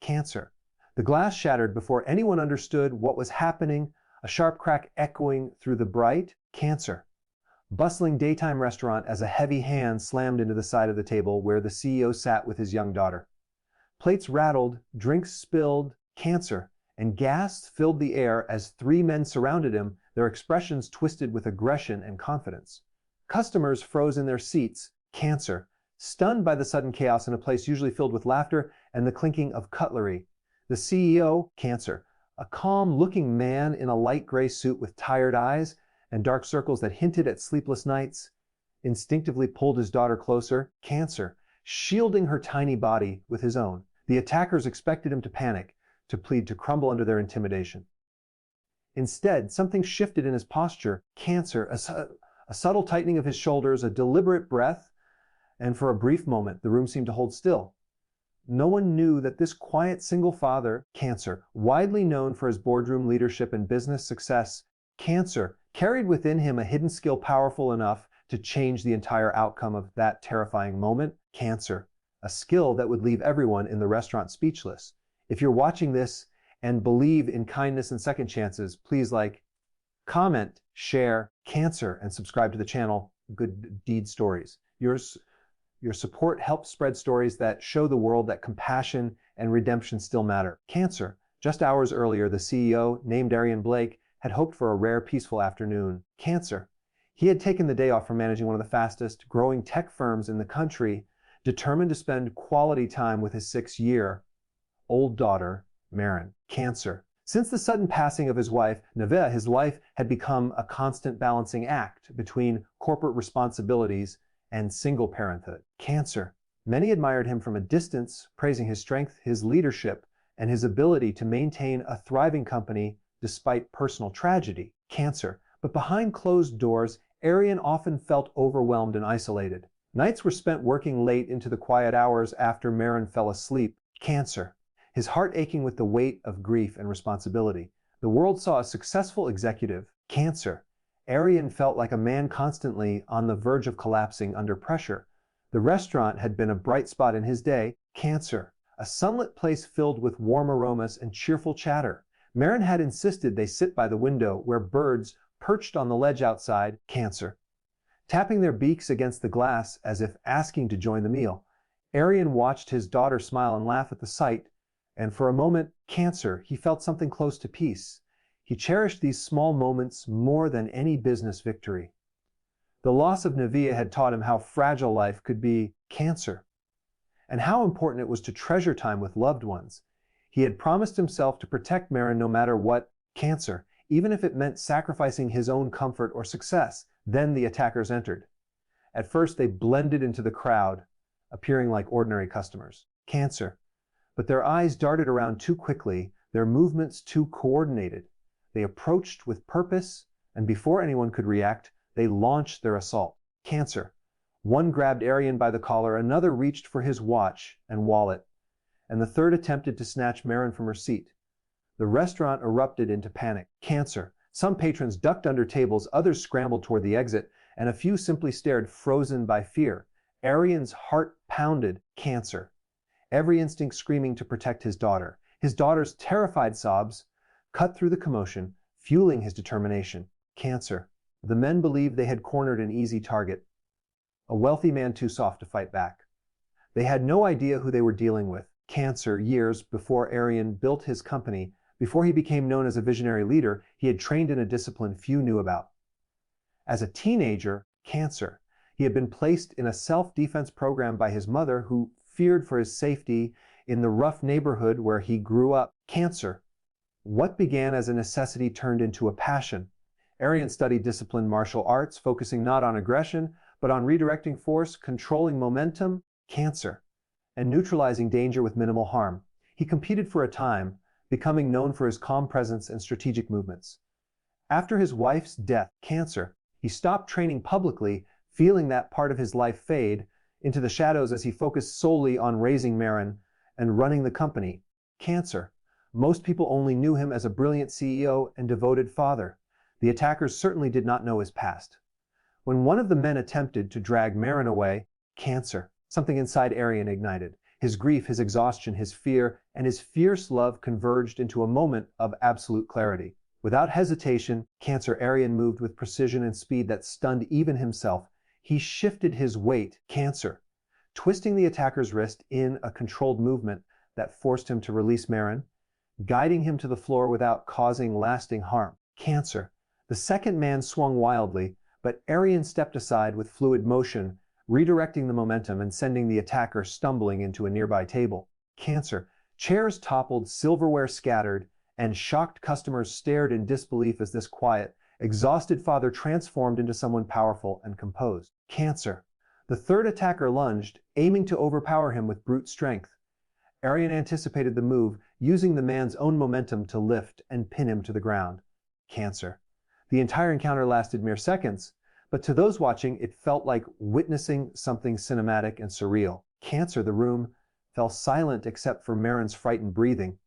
cancer. The glass shattered before anyone understood what was happening, a sharp crack echoing through the bright cancer. Bustling daytime restaurant as a heavy hand slammed into the side of the table where the CEO sat with his young daughter. Plates rattled, drinks spilled, cancer, and gas filled the air as three men surrounded him, their expressions twisted with aggression and confidence. Customers froze in their seats, cancer, stunned by the sudden chaos in a place usually filled with laughter and the clinking of cutlery. The CEO, cancer, a calm-looking man in a light gray suit with tired eyes and dark circles that hinted at sleepless nights, instinctively pulled his daughter closer, cancer, shielding her tiny body with his own. The attackers expected him to panic, to plead, to crumble under their intimidation. Instead, something shifted in his posture, cancer, a subtle tightening of his shoulders, a deliberate breath, and for a brief moment, the room seemed to hold still. No one knew that this quiet single father, cancer, widely known for his boardroom leadership and business success, cancer, carried within him a hidden skill powerful enough to change the entire outcome of that terrifying moment, cancer, a skill that would leave everyone in the restaurant speechless. If you're watching this and believe in kindness and second chances, please like, comment, share, cancer, and subscribe to the channel, Good Deed Stories. Your support helps spread stories that show the world that compassion and redemption still matter. Cancer. Just hours earlier, the CEO, named Arian Blake, had hoped for a rare, peaceful afternoon. Cancer. He had taken the day off from managing one of the fastest growing tech firms in the country, determined to spend quality time with his 6-year-old daughter, Marin. Cancer. Since the sudden passing of his wife, Nevea, his life had become a constant balancing act between corporate responsibilities and single parenthood. Cancer. Many admired him from a distance, praising his strength, his leadership, and his ability to maintain a thriving company despite personal tragedy. Cancer. But behind closed doors, Arian often felt overwhelmed and isolated. Nights were spent working late into the quiet hours after Marin fell asleep. Cancer. His heart aching with the weight of grief and responsibility. The world saw a successful executive. Cancer. Arian felt like a man constantly on the verge of collapsing under pressure. The restaurant had been a bright spot in his day. Cancer. A sunlit place filled with warm aromas and cheerful chatter. Marin had insisted they sit by the window where birds perched on the ledge outside. Cancer. Tapping their beaks against the glass as if asking to join the meal. Arian watched his daughter smile and laugh at the sight, and for a moment, cancer, he felt something close to peace. He cherished these small moments more than any business victory. The loss of Nevea had taught him how fragile life could be, cancer, and how important it was to treasure time with loved ones. He had promised himself to protect Marin no matter what, cancer, even if it meant sacrificing his own comfort or success. Then the attackers entered. At first they blended into the crowd, appearing like ordinary customers, cancer, but their eyes darted around too quickly, their movements too coordinated. They approached with purpose, and before anyone could react, they launched their assault. Cancer. One grabbed Arian by the collar, another reached for his watch and wallet, and the third attempted to snatch Marin from her seat. The restaurant erupted into panic. Cancer. Some patrons ducked under tables, others scrambled toward the exit, and a few simply stared, frozen by fear. Arian's heart pounded. Cancer. Every instinct screaming to protect his daughter. His daughter's terrified sobs cut through the commotion, fueling his determination. Cancer. The men believed they had cornered an easy target, a wealthy man too soft to fight back. They had no idea who they were dealing with. Cancer. Years before Arian built his company, before he became known as a visionary leader, he had trained in a discipline few knew about. As a teenager, cancer, he had been placed in a self-defense program by his mother, who feared for his safety in the rough neighborhood where he grew up. Cancer. What began as a necessity turned into a passion. Arian studied disciplined martial arts, focusing not on aggression, but on redirecting force, controlling momentum, cancer, and neutralizing danger with minimal harm. He competed for a time, becoming known for his calm presence and strategic movements. After his wife's death, cancer, he stopped training publicly, feeling that part of his life fade into the shadows as he focused solely on raising Marin and running the company. Cancer. Most people only knew him as a brilliant CEO and devoted father. The attackers certainly did not know his past. When one of the men attempted to drag Marin away, cancer, something inside Arian ignited. His grief, his exhaustion, his fear, and his fierce love converged into a moment of absolute clarity. Without hesitation, Cancer Arian moved with precision and speed that stunned even himself. He shifted his weight, Cancer, twisting the attacker's wrist in a controlled movement that forced him to release Marin, guiding him to the floor without causing lasting harm. Cancer. The second man swung wildly, but Arian stepped aside with fluid motion, redirecting the momentum and sending the attacker stumbling into a nearby table. Cancer. Chairs toppled, silverware scattered, and shocked customers stared in disbelief as this quiet, exhausted father transformed into someone powerful and composed. Cancer. The third attacker lunged, aiming to overpower him with brute strength. Arian anticipated the move, using the man's own momentum to lift and pin him to the ground. Cancer. The entire encounter lasted mere seconds, but to those watching it felt like witnessing something cinematic and surreal. Cancer. The room fell silent except for Marin's frightened breathing.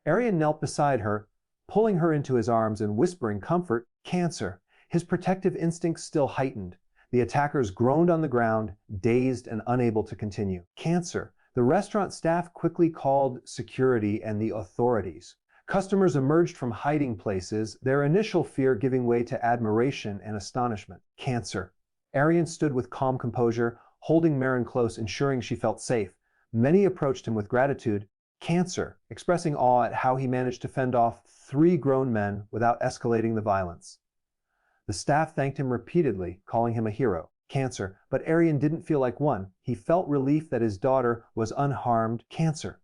Arian knelt beside her, pulling her into his arms and whispering comfort. Cancer. His protective instincts still heightened. The attackers groaned on the ground, dazed and unable to continue. Cancer. The restaurant staff quickly called security and the authorities. Customers emerged from hiding places, their initial fear giving way to admiration and astonishment. Cancer. Arian stood with calm composure, holding Marin close, ensuring she felt safe. Many approached him with gratitude. Cancer, expressing awe at how he managed to fend off 3 grown men without escalating the violence. The staff thanked him repeatedly, calling him a hero. Cancer. But Arian didn't feel like one. He felt relief that his daughter was unharmed. Cancer.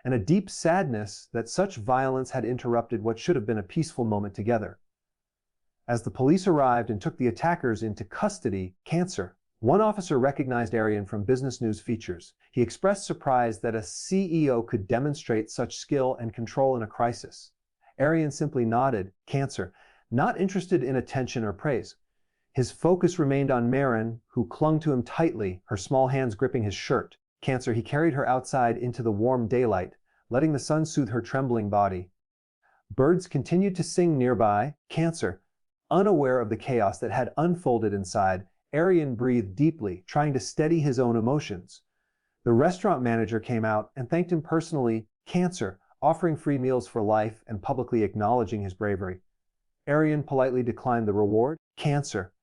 And a deep sadness that such violence had interrupted what should have been a peaceful moment together. As the police arrived and took the attackers into custody, Cancer. One officer recognized Arian from Business News features. He expressed surprise that a CEO could demonstrate such skill and control in a crisis. Arian simply nodded. Cancer, not interested in attention or praise. His focus remained on Marin, who clung to him tightly, her small hands gripping his shirt. Cancer. He carried her outside into the warm daylight, letting the sun soothe her trembling body. Birds continued to sing nearby. Cancer. Unaware of the chaos that had unfolded inside, Arian breathed deeply, trying to steady his own emotions. The restaurant manager came out and thanked him personally. Cancer, offering free meals for life and publicly acknowledging his bravery. Arian politely declined the reward. Cancer.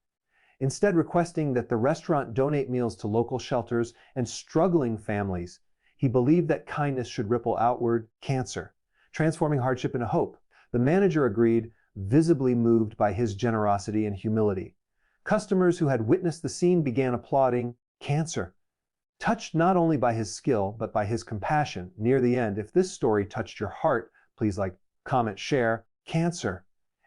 Instead requesting that the restaurant donate meals to local shelters and struggling families. He believed that kindness should ripple outward. Cancer. Transforming hardship into hope. The manager agreed, visibly moved by his generosity and humility. Customers who had witnessed the scene began applauding. Cancer. Touched not only by his skill, but by his compassion. Near the end, if this story touched your heart, please like, comment, share. Cancer.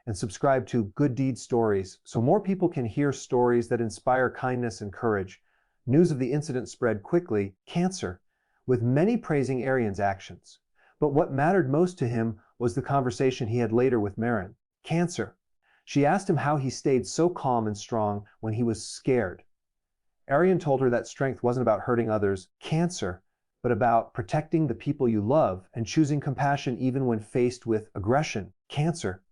And subscribe to Good Deed Stories so more people can hear stories that inspire kindness and courage. News of the incident spread quickly. Cancer, with many praising Arian's actions. But what mattered most to him was the conversation he had later with Marin. Cancer. She asked him how he stayed so calm and strong when he was scared. Arian told her that strength wasn't about hurting others, Cancer, but about protecting the people you love and choosing compassion even when faced with aggression. Cancer.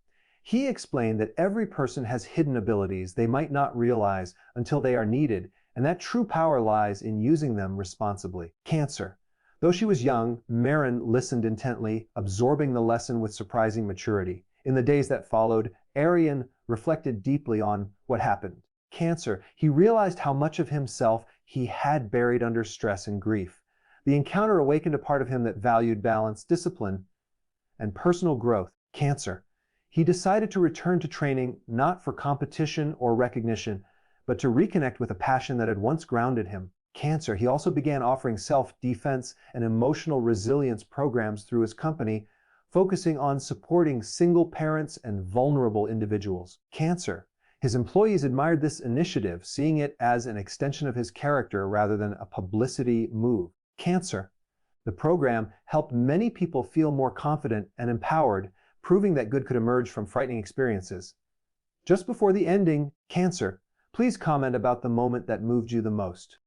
He explained that every person has hidden abilities they might not realize until they are needed, and that true power lies in using them responsibly. Cancer. Though she was young, Marin listened intently, absorbing the lesson with surprising maturity. In the days that followed, Arian reflected deeply on what happened. Cancer. He realized how much of himself he had buried under stress and grief. The encounter awakened a part of him that valued balance, discipline, and personal growth. Cancer. He decided to return to training not for competition or recognition, but to reconnect with a passion that had once grounded him. Cancer. He also began offering self-defense and emotional resilience programs through his company, focusing on supporting single parents and vulnerable individuals. Cancer. His employees admired this initiative, seeing it as an extension of his character rather than a publicity move. Cancer. The program helped many people feel more confident and empowered, proving that good could emerge from frightening experiences. Just before the ending, Cancer, please comment about the moment that moved you the most.